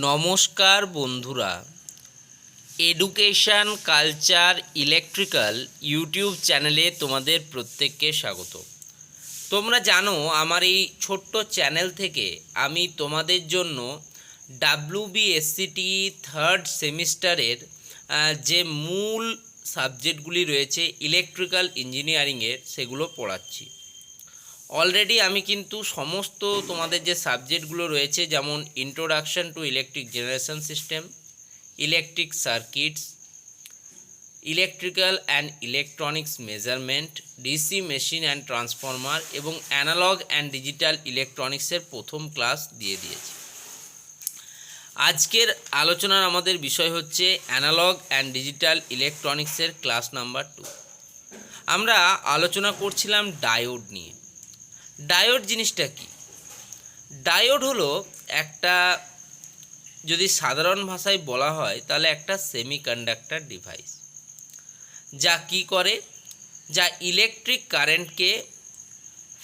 নমস্কার বন্ধুরা, education culture electrical YouTube চ্যানেলে তোমাদের প্রত্যেককে স্বাগত। তোমরা জানো আমার এই ছোট্ট চ্যানেল থেকে আমি তোমাদের জন্য WBSCT থার্ড সেমিস্টারের যে মূল সাবজেক্টগুলি রয়েছে ইলেকট্রিক্যাল ইঞ্জিনিয়ারিংয়ের সেগুলো পড়াচ্ছি। অলরেডি আমি কিন্তু সমস্ত তোমাদের যে সাবজেক্টগুলো রয়েছে, যেমন introduction to electric generation system, electric circuits, electrical and electronics measurement, DC machine and transformer এবং অ্যানালগ অ্যান্ড ডিজিটাল ইলেকট্রনিক্সের প্রথম ক্লাস দিয়ে দিয়েছি। আজকের আলোচনার আমাদের বিষয় হচ্ছে অ্যানালগ অ্যান্ড ডিজিটাল ইলেকট্রনিক্সের ক্লাস নাম্বার 2। আমরা আলোচনা করছিলাম ডায়োড নিয়ে। ডায়োড জিনিসটা কি? ডায়োড হলো একটা, যদি সাধারণ ভাষায় বলা হয় তাহলে একটা সেমিকন্ডাক্টর ডিভাইস, যা কি করে, যা ইলেকট্রিক কারেন্টকে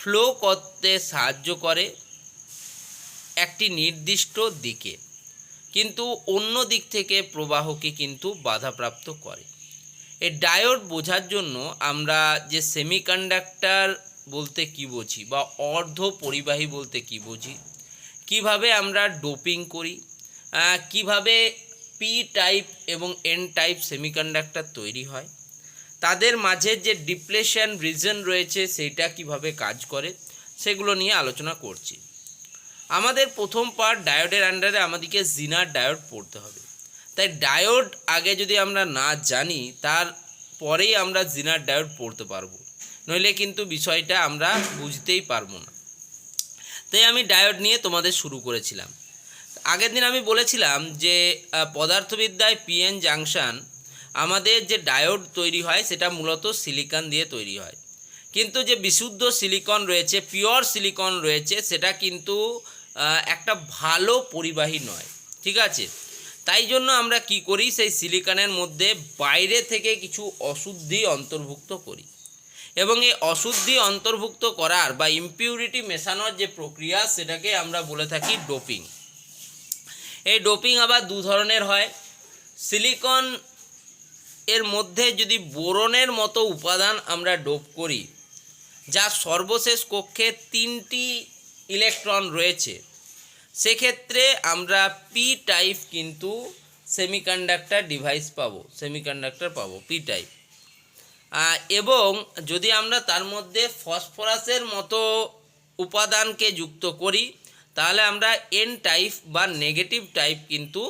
ফ্লো করতে সাহায্য করে একটি নির্দিষ্ট দিকে, কিন্তু অন্য দিক থেকে প্রবাহকে কিন্তু বাধাপ্রাপ্ত করে। এই ডায়োড বোঝার জন্য আমরা যে সেমিকন্ডাক্টর বলতে কি বুঝি বা অর্ধ পরিবাহী বলতে কি বুঝি, কিভাবে আমরা ডোপিং করি, কিভাবে পি টাইপ এবং এন টাইপ সেমিকন্ডাক্টর তৈরি হয়, তাদের মাঝে যে ডিপ্লেশন রিজন রয়েছে সেটা কিভাবে কাজ করে, সেগুলো নিয়ে আলোচনা করছি। আমাদের প্রথম পার্ট ডায়োডের আন্ডারে আমাদেরকে জিনার ডায়োড পড়তে হবে। তাই ডায়োড আগে যদি আমরা না জানি, তার পরেই আমরা জিনার ডায়োড পড়তে পারবো, নইলে কিন্তু বিষয়টা আমরা বুঝতেই পারবো না। তাই আমি ডায়োড নিয়ে তোমাদের শুরু করেছিলাম। আগের দিন আমি বলেছিলাম যে পদার্থবিদ্যায় পিএন জাংশন আমাদের যে ডায়োড তৈরি হয় সেটা মূলত সিলিকন দিয়ে তৈরি হয়, কিন্তু যে বিশুদ্ধ সিলিকন রয়েছে, পিওর সিলিকন রয়েছে, সেটা কিন্তু একটা ভালো পরিবাহী নয়, ঠিক আছে? তাই জন্য আমরা কি করি, সেই সিলিকনের মধ্যে বাইরে থেকে কিছু অশুদ্ধি অন্তর্ভুক্ত করি, এবং এই অশুদ্ধি অন্তর্ভুক্ত করার বা ইমপিউরিটি মেশানোর যে প্রক্রিয়া, সেটাকে আমরা বলে থাকি ডোপিং। এই ডোপিং আবার দু ধরনের হয়। সিলিকন এর মধ্যে যদি বোরনের মতো উপাদান আমরা ডোপ করি, যার সর্বশেষ কক্ষে 3টি ইলেকট্রন রয়েছে, সেক্ষেত্রে আমরা পি টাইপ কিন্তু সেমিকন্ডাক্টর ডিভাইস পাবো, সেমিকন্ডাক্টর পাবো পি টাইপ। এবং যদি আমরা তার মধ্যে ফসফরাসের মতো উপাদানকে যুক্ত করি, তাহলে আমরা এন টাইপ বা নেগেটিভ টাইপ কিন্তু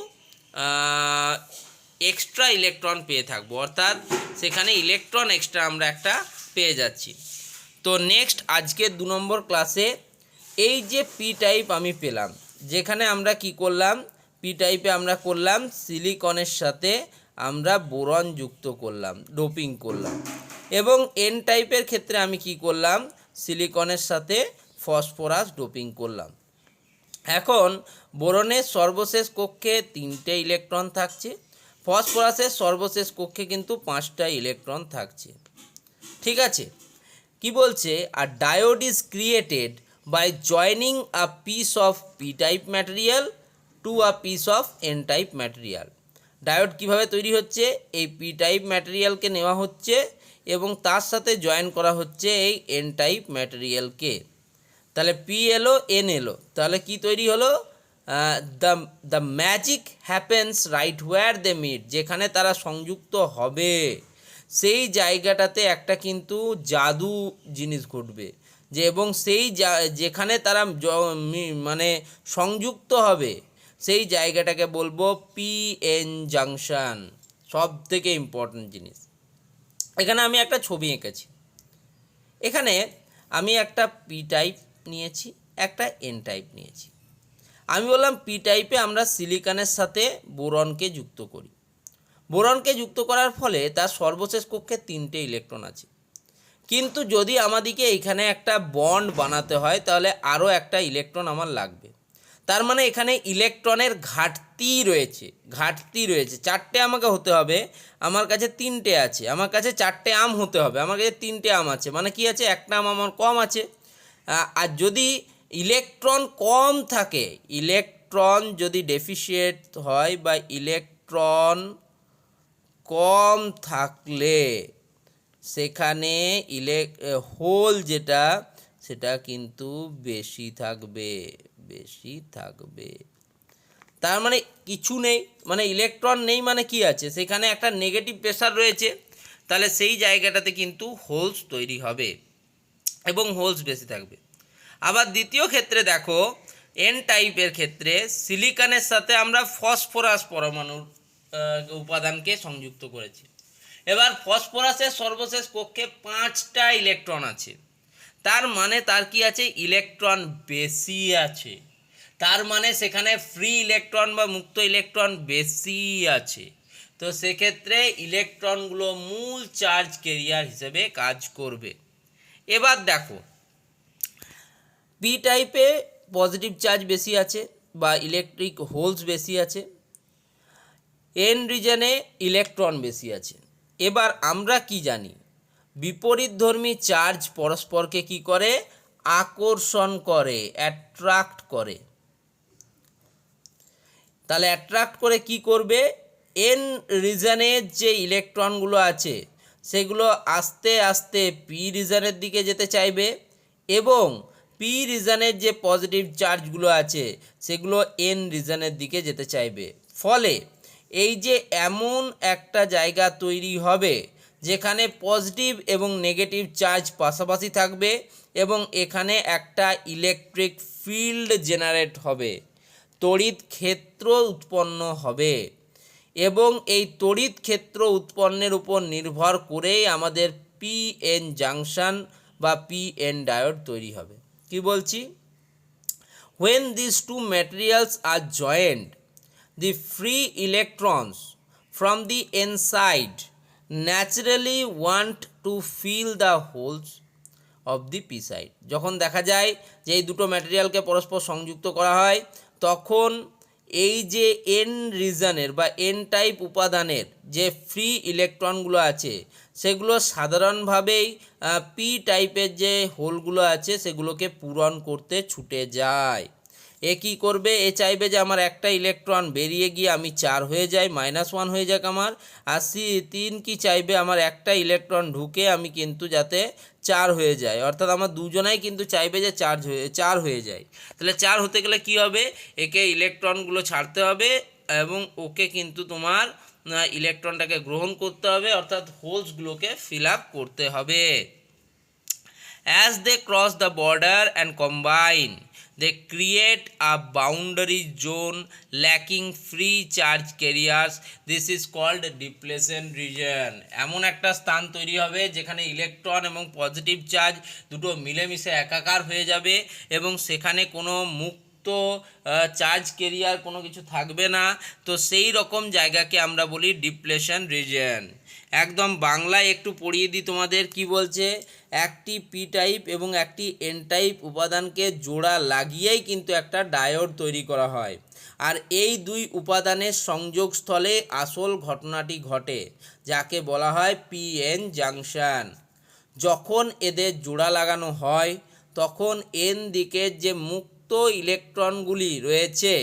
এক্সট্রা ইলেকট্রন পেয়ে থাকবো, অর্থাৎ সেখানে ইলেকট্রন এক্সট্রা আমরা একটা পেয়ে যাচ্ছি। তো নেক্সট আজকের 2 নম্বর ক্লাসে এই যে পি টাইপ আমি পেলাম, যেখানে আমরা কি করলাম, পি টাইপে আমরা করলাম সিলিকনের সাথে আমরা বোরন যুক্ত করলাম, ডোপিং করলাম, এবং এন টাইপের ক্ষেত্রে আমি কি করলাম, সিলিকনের সাথে ফসফরাস ডোপিং করলাম। এখন বোরনের সর্বশেষ কক্ষে 3টে ইলেকট্রন থাকছে, ফসফরাসের সর্বশেষ কক্ষে কিন্তু 5টা ইলেকট্রন থাকছে, ঠিক আছে? কি বলছে, আর diode is created by joining a piece of P type material to a piece of N type material. Diode কিভাবে তৈরি হচ্ছে, এই পি টাইপ ম্যাটেরিয়ালকে নেওয়া হচ্ছে এবং তার সাথে জয়েন করা হচ্ছে এই এন টাইপ ম্যাটেরিয়ালকে। তাহলে পি এলো, এন এলো, তাহলে কি তৈরি হলো, the magic happens right where they meet. যেখানে তারা সংযুক্ত হবে সেই জায়গাটাতে একটা কিন্তু জাদু জিনিস ঘটবে, যে এবং সেই যেখানে তারা মানে সংযুক্ত হবে সেই জায়গাটাকে বলবো পিএন জাংশন। সব থেকে ইম্পর্টেন্ট জিনিস, এখানে আমি একটা ছবি এঁকেছি। এখানে আমি একটা পি টাইপ নিয়েছি, একটা এন টাইপ নিয়েছি। আমি বললাম পি টাইপে আমরা সিলিকনের সাথে বোরনকে যুক্ত করি। বোরনকে যুক্ত করার ফলে তার সর্বশেষ কক্ষে 3টে ইলেকট্রন আছে, কিন্তু যদি আমাদেরকে এখানে একটা বন্ড বানাতে হয় তাহলে আরও একটা ইলেকট্রন আমার লাগবে। তার মানে এখানে ইলেকট্রনের ঘাটতি রয়েছে, 4টে আমাকে হতে হবে, আমার কাছে 3টে আছে, আমার কাছে 4টে আম হতে হবে, আমার কাছে 3টে আম আছে, মানে কি আছে, একটা আমার কম আছে। আর যদি ইলেকট্রন কম থাকে, ইলেকট্রন যদি ডেফিসিয়েন্ট হয় বা ইলেকট্রন কম থাকলে সেখানে হোল যেটা সেটা কিন্তু বেশি থাকবে। তার মানে কিছু নেই, মানে ইলেকট্রন নেই মানে কি আছে, সেখানে একটা নেগেটিভ প্রেসার রয়েছে, তাহলে সেই জায়গাটাতে কিন্তু হোলস তৈরি হবে এবং হোলস বেশি থাকবে। আবার দ্বিতীয় ক্ষেত্রে দেখো, এন টাইপের ক্ষেত্রে সিলিকনের সাথে আমরা ফসফরাস পরমাণুর উপাদানকে সংযুক্ত করেছি। এবার ফসফরাসের সর্বশেষ কক্ষে 5টা ইলেকট্রন আছে, তার মানে তার কি আছে, ইলেকট্রন বেশি আছে, তার মানে সেখানে ফ্রি ইলেকট্রন বা মুক্ত ইলেকট্রন বেশি আছে। তো সেক্ষেত্রে ইলেকট্রনগুলো মূল চার্জ ক্যারিয়ার হিসেবে কাজ করবে। এবার দেখো, পি টাইপে পজিটিভ চার্জ বেশি আছে বা ইলেকট্রিক হোলস বেশি আছে, এন রিজনে ইলেকট্রন বেশি আছে। এবার আমরা কি জানি, বিপরীতধর্মী চার্জ পরস্পরকে কি করে, আকর্ষণ করে, অ্যাট্রাক্ট করে। তাহলে অ্যাট্রাক্ট করে কি করবে, এন রিজনের যে ইলেকট্রনগুলো আছে সেগুলো আস্তে আস্তে পি রিজনের দিকে যেতে চাইবে এবং পি রিজনের যে পজিটিভ চার্জগুলো আছে সেগুলো এন রিজনের দিকে যেতে চাইবে। ফলে এই যে এমন একটা জায়গা তৈরি হবে যেখানে পজিটিভ এবং নেগেটিভ চার্জ পাশাপাশি থাকবে এবং এখানে একটা ইলেকট্রিক ফিল্ড জেনারেট হবে, তড়িৎ ক্ষেত্র উৎপন্ন হবে এবং এই তড়িৎ ক্ষেত্র উৎপন্নের উপর নির্ভর করেই আমাদের পিএন জাংশন বা পিএন ডায়োড তৈরি হবে। কি বলছি, when these two materials are joined, the free electrons from the n side naturally want to fill the holes of the p side। যখন দেখা যায় যে এই দুটো ম্যাটেরিয়ালকে পরস্পর সংযুক্ত করা হয় তখন এই যে এন রিজনের বা এন টাইপ উপাদানের যে ফ্রি ইলেকট্রনগুলো আছে সেগুলো সাধারণভাবেই পি টাইপের যে হোলগুলো আছে সেগুলোকে পূরণ করতে ছুটে যায়। এ কী করবে, এ চাইবে যে আমার একটা ইলেকট্রন বেরিয়ে গিয়ে আমি 4 হয়ে যাই, -1 হয়ে যাক আমার। আর 3 কি চাইবে, আমার একটা ইলেকট্রন ঢুকে আমি কিন্তু যাতে 4 হয়ে যায়, অর্থাৎ আমার দুজনাই কিন্তু চাইবে যে 4 হয়ে যায়। তাহলে 4 হতে গেলে কি হবে, একে ইলেকট্রনগুলো ছাড়তে হবে এবং ওকে কিন্তু তোমার ইলেকট্রনটাকে গ্রহণ করতে হবে, অর্থাৎ হোলসগুলোকে ফিল আপ করতে হবে। As they cross the border and combine, they create a boundary zone lacking free charge carriers. This is called depletion region. এমন একটা স্থান তৈরি হবে যেখানে ইলেকট্রন এবং পজিটিভ চার্জ দুটো মিলেমিশে একাকার হয়ে যাবে এবং সেখানে কোনো মুক্ত চার্জ ক্যারিয়ার কোনো কিছু থাকবে না। তো সেই রকম জায়গাকে আমরা বলি ডিপ্লেশন রিজিয়ন। একদম বাংলায় একটু পড়িয়ে দিই তোমাদের, কি বলছে, একটি পি টাইপ এবং একটি এন টাইপ উপাদানকে জোড়া লাগিয়েই কিন্তু একটা ডায়োড তৈরি করা হয়। আর এই দুই উপাদানের সংযোগস্থলে আসল ঘটনাটি ঘটে যাকে বলা হয় পিএন জাংশন। যখন এদের জোড়া লাগানো হয় তখন এন দিকের যে মুক্ত ইলেকট্রনগুলি রয়েছে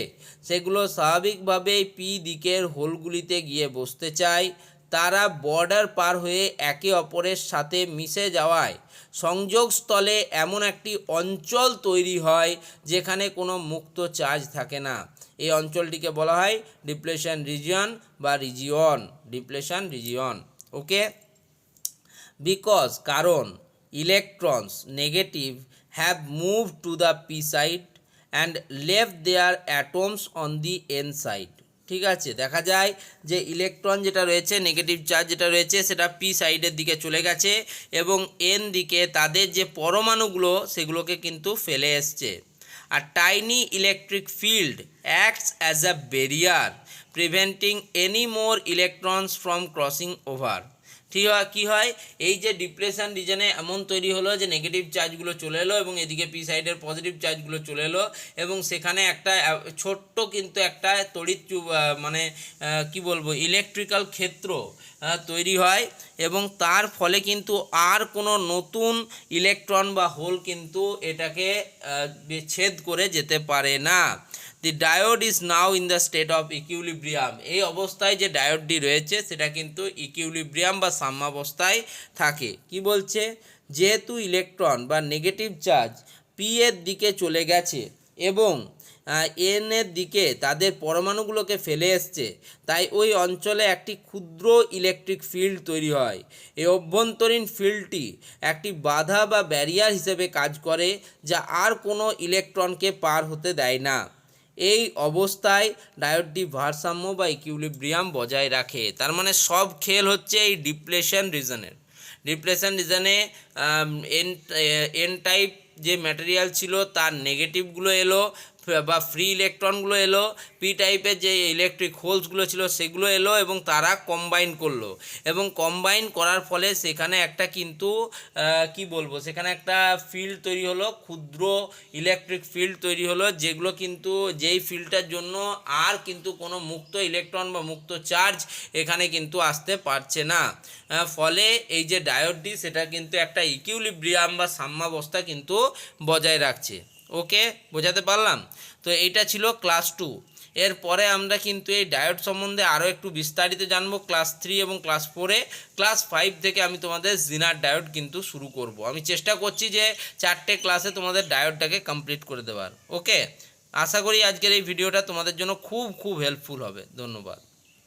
সেগুলো স্বাভাবিকভাবেই পি দিকের হোলগুলিতে গিয়ে বসতে চায়। তারা বর্ডার পার হয়ে একে অপরের সাথে মিশে যাওয়ায় সংযোগস্থলে এমন একটি অঞ্চল তৈরি হয় যেখানে কোনো মুক্ত চার্জ থাকে না। এই অঞ্চলটিকে বলা হয় ডিপ্লেশন রিজিয়ন বা ডিপ্লেশন রিজিয়ন। ওকে, বিকজ কারণ electrons negative have move to the P side and left their atoms on the N side. ঠিক আছে, দেখা যায় যে ইলেকট্রন যেটা রয়েছে, নেগেটিভ চার্জ যেটা রয়েছে সেটা পি সাইডের দিকে চলে গেছে এবং এন দিকে তাদের যে পরমাণুগুলো সেগুলোকে কিন্তু ফেলে এসছে। আর tiny electric field acts as a barrier preventing any more electrons from crossing over. ঠিক হয়, কী হয়, এই যে ডিপ্লেশন রিজনে এমন তৈরি হলো যে নেগেটিভ চার্জগুলো চলে এলো এবং এদিকে পি সাইডের পজিটিভ চার্জগুলো চলে এলো এবং সেখানে একটা ছোট্ট কিন্তু একটা তড়িৎ মানে কি বলবো ইলেকট্রিক্যাল ক্ষেত্র তৈরি হয় এবং তার ফলে কিন্তু আর কোনো নতুন ইলেকট্রন বা হোল কিন্তু এটাকে ছেদ করে যেতে পারে না। The diode is now in the state of equilibrium. এই অবস্থায় যে ডায়োডটি রয়েছে সেটা কিন্তু ইকুইলিব্রিয়াম বা সাম্যাবস্থায় থাকে। কি বলছে, যেহেতু ইলেকট্রন বা নেগেটিভ চার্জ পি এর দিকে চলে গেছে এবং এন এর দিকে তাদের পরমাণুগুলোকে ফেলে এসছে, তাই ওই অঞ্চলে একটি ক্ষুদ্র ইলেকট্রিক ফিল্ড তৈরি হয়। এই অভ্যন্তরীণ ফিল্ডটি একটি বাধা বা ব্যারিয়ার হিসেবে কাজ করে, যা আর কোনো ইলেকট্রনকে পার হতে দেয় না। এই অবস্থায় ডায়োডটি ভারসাম্য বা ইকুইলিব্রিয়াম বজায় রাখে। তার মানে সব খেল হচ্ছে এই ডিপ্লেশন রিজনের। ডিপ্লেশন রিজনে এন টাইপ যে ম্যাটেরিয়াল ছিল তার নেগেটিভগুলো এলো বা ফ্রি ইলেকট্রনগুলো এলো, পি টাইপের যে ইলেকট্রিক হোলসগুলো ছিল সেগুলো এলো এবং তারা কম্বাইন করলো, এবং কম্বাইন করার ফলে সেখানে একটা কিন্তু কি বলবো, সেখানে একটা ফিল্ড তৈরি হলো, ক্ষুদ্র ইলেকট্রিক ফিল্ড তৈরি হলো, যেগুলো কিন্তু যেই ফিল্ডটার জন্য আর কিন্তু কোনো মুক্ত ইলেকট্রন বা মুক্ত চার্জ এখানে কিন্তু আসতে পারছে না। ফলে এই যে ডায়োডটি সেটা কিন্তু একটা ইকুইলিব্রিয়াম বা সাম্যাবস্থা কিন্তু বজায় রাখছে। ওকে, বোঝাতে পারলাম? তো এইটা ছিল ক্লাস 2। এরপরে আমরা কিন্তু এই ডায়োড সম্বন্ধে আরও একটু বিস্তারিত জানবো ক্লাস 3 এবং ক্লাস 4-এ। ক্লাস 5 থেকে আমি তোমাদের জিনার ডায়োড কিন্তু শুরু করব। আমি চেষ্টা করছি যে 4টে ক্লাসে তোমাদের ডায়োডটাকে কমপ্লিট করে দেওয়ার। ওকে, আশা করি আজকের এই ভিডিওটা তোমাদের জন্য খুব খুব হেল্পফুল হবে। ধন্যবাদ।